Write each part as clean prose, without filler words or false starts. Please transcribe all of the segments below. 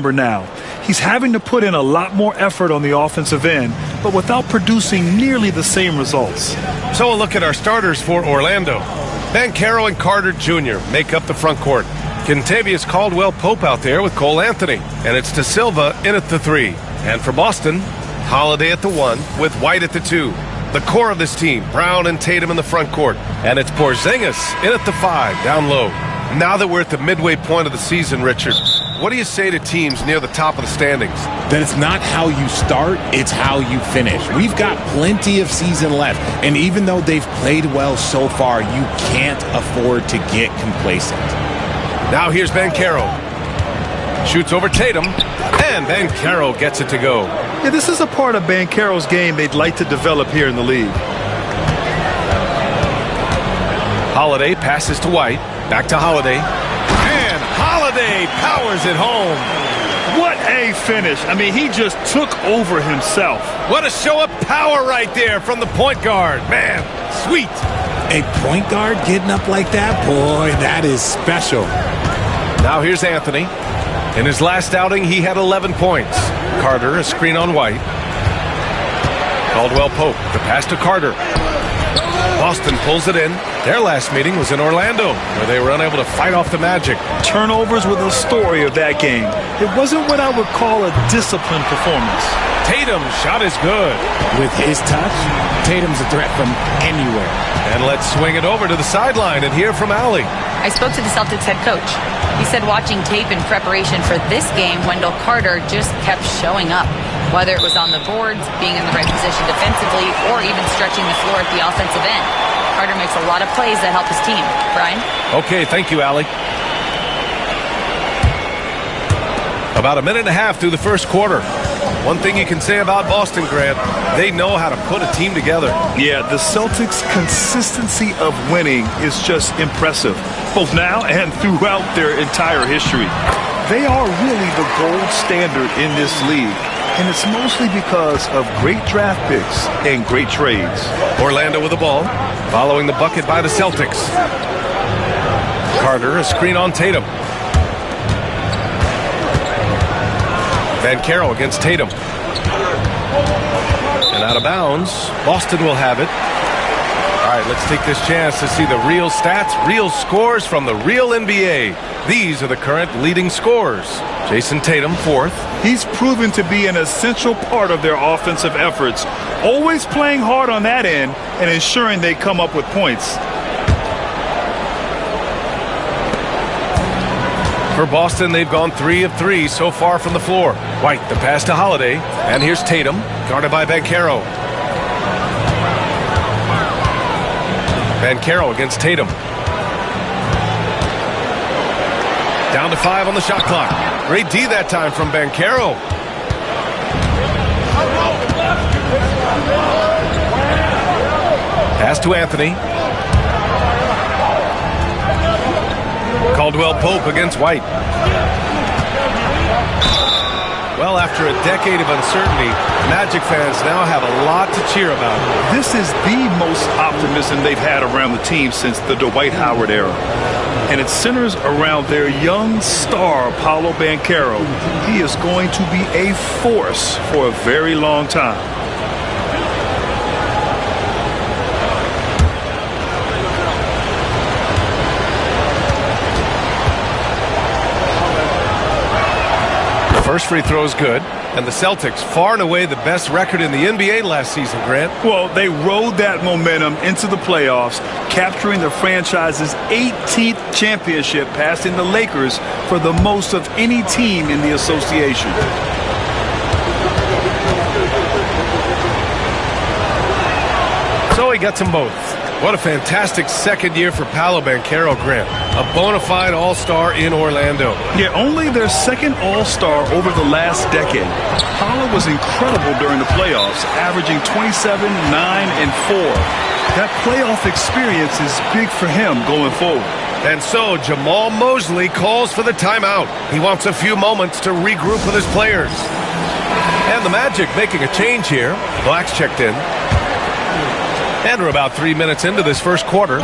now. He's having to put in a lot more effort on the offensive end, but without producing nearly the same results. So a look at our starters for Orlando. Banchero and Carter Jr. make up the front court. Kentavious Caldwell-Pope out there with Cole Anthony. And it's De Silva in at the 3. And for Boston, Holiday at the 1 with White at the 2. The core of this team, Brown and Tatum in the front court. And it's Porzingis in at the 5, down low. Now that we're at the midway point of the season, Richard, what do you say to teams near the top of the standings? That it's not how you start, it's how you finish. We've got plenty of season left, and even though they've played well so far, you can't afford to get complacent. Now here's Banchero. Shoots over Tatum, and Banchero gets it to go. Yeah, this is a part of Banchero's game they'd like to develop here in the league. Holiday passes to White. Back to Holiday. And Holiday powers it home. What a finish. I mean, he just took over himself. What a show of power right there from the point guard. Man, sweet. A point guard getting up like that? Boy, that is special. Now here's Anthony. In his last outing, he had 11 points. Carter, a screen on White. Caldwell-Pope, the pass to Carter. Boston pulls it in. Their last meeting was in Orlando, where they were unable to fight off the Magic. Turnovers were the story of that game. It wasn't what I would call a disciplined performance. Tatum's shot is good. With his touch, Tatum's a threat from anywhere. And let's swing it over to the sideline and hear from Allie. I spoke to the Celtics head coach. He said watching tape in preparation for this game, Wendell Carter just kept showing up. Whether it was on the boards, being in the right position defensively, or even stretching the floor at the offensive end. Carter makes a lot of plays that help his team. Brian? Okay, thank you, Allie. About a minute and a half through the first quarter. One thing you can say about Boston, Grant, they know how to put a team together. Yeah, the Celtics' consistency of winning is just impressive, both now and throughout their entire history. They are really the gold standard in this league. And it's mostly because of great draft picks and great trades. Orlando with the ball, following the bucket by the Celtics. Carter, a screen on Tatum. Banchero against Tatum. And out of bounds, Boston will have it. All right, let's take this chance to see the real stats, real scores from the real NBA. These are the current leading scorers. Jason Tatum, 4th. He's proven to be an essential part of their offensive efforts, always playing hard on that end and ensuring they come up with points. For Boston, they've gone 3 of 3 so far from the floor. White, the pass to Holiday. And here's Tatum, guarded by Banchero. Banchero against Tatum. Down to 5 on the shot clock. Great D that time from Banchero. Pass to Anthony. Caldwell-Pope against White. Well, after a decade of uncertainty, Magic fans now have a lot to cheer about. This is the most optimism they've had around the team since the Dwight Howard era. And it centers around their young star, Paolo Banchero. He is going to be a force for a very long time. First free throw is good, and the Celtics far and away the best record in the NBA last season, Grant. Well, they rode that momentum into the playoffs, capturing the franchise's 18th championship, passing the Lakers for the most of any team in the association. So he gets them both. What a fantastic second year for Paolo Banchero, Grant. A bona fide all-star in Orlando. Yeah, only their second all-star over the last decade. Paolo was incredible during the playoffs, averaging 27, 9, and 4. That playoff experience is big for him going forward. And so Jamal Mosley calls for the timeout. He wants a few moments to regroup with his players. And the Magic making a change here. Black's checked in. And we're about 3 minutes into this first quarter.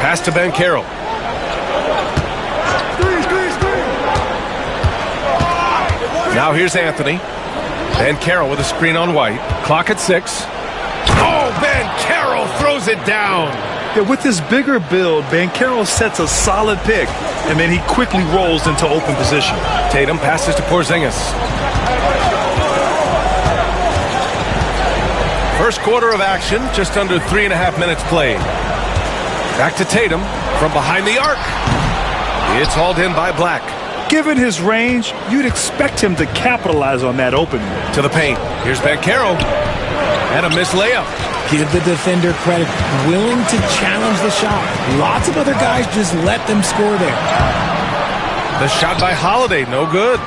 Pass to Banchero. Now here's Anthony. Ben Carroll with a screen on White. Clock at 6. Oh, Ben Carroll throws it down. Yeah, with this bigger build, Banchero sets a solid pick, and then he quickly rolls into open position. Tatum passes to Porzingis. First quarter of action, just under 3.5 minutes played. Back to Tatum from behind the arc. It's hauled in by Black. Given his range, you'd expect him to capitalize on that opening. To the paint. Here's Banchero. And a missed layup. Give the defender credit. Willing to challenge the shot. Lots of other guys just let them score there. The shot by Holiday, no good.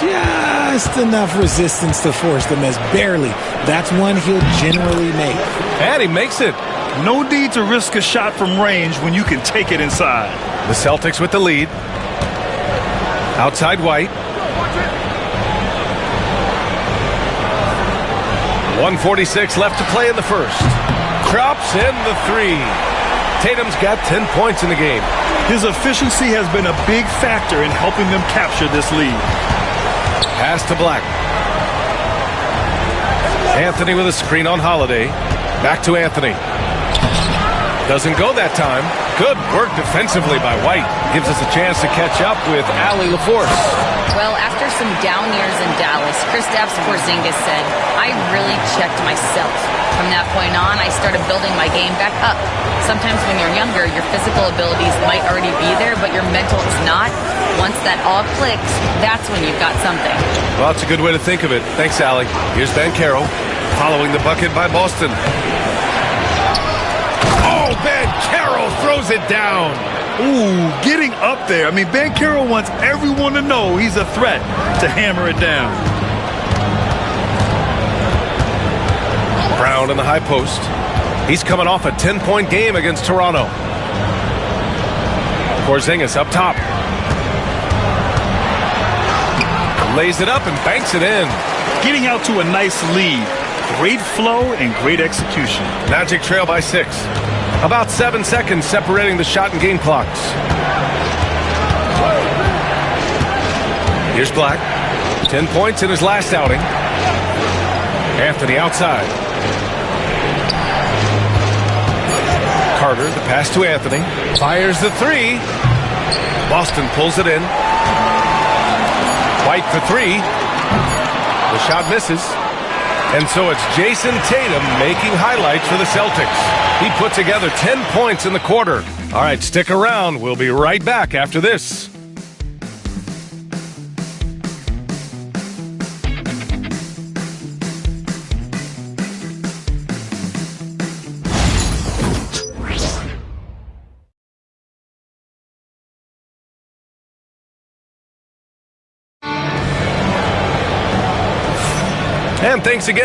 Just enough resistance to force the miss. Barely. That's one he'll generally make. And he makes it. No need to risk a shot from range when you can take it inside. The Celtics with the lead. Outside White. 1:46 left to play in the first. Drops in the 3. Tatum's got 10 points in the game. His efficiency has been a big factor in helping them capture this lead. Pass to Black. Anthony with a screen on Holiday. Back to Anthony. Doesn't go that time. Good work defensively by White. Gives us a chance to catch up with Allie LaForce. Well, after some down years in Dallas, Kristaps Porzingis said, I really checked myself. From that point on, I started building my game back up. Sometimes when you're younger, your physical abilities might already be there, but your mental is not. Once that all clicks, that's when you've got something. Well, it's a good way to think of it. Thanks, Allie. Here's Banchero, following the bucket by Boston. Oh, Banchero throws it down. Ooh, getting up there. I mean, Banchero wants everyone to know he's a threat to hammer it down. Brown in the high post. He's coming off a 10-point game against Toronto. Porzingis up top. Lays it up and banks it in. Getting out to a nice lead. Great flow and great execution. Magic trail by 6. About 7 seconds separating the shot and game clocks. Here's Black. 10 points in his last outing. Anthony outside. Carter, the pass to Anthony. Fires the 3. Boston pulls it in. White for 3. The shot misses. And so it's Jason Tatum making highlights for the Celtics. He put together 10 points in the quarter. All right, stick around. We'll be right back after this. And thanks again.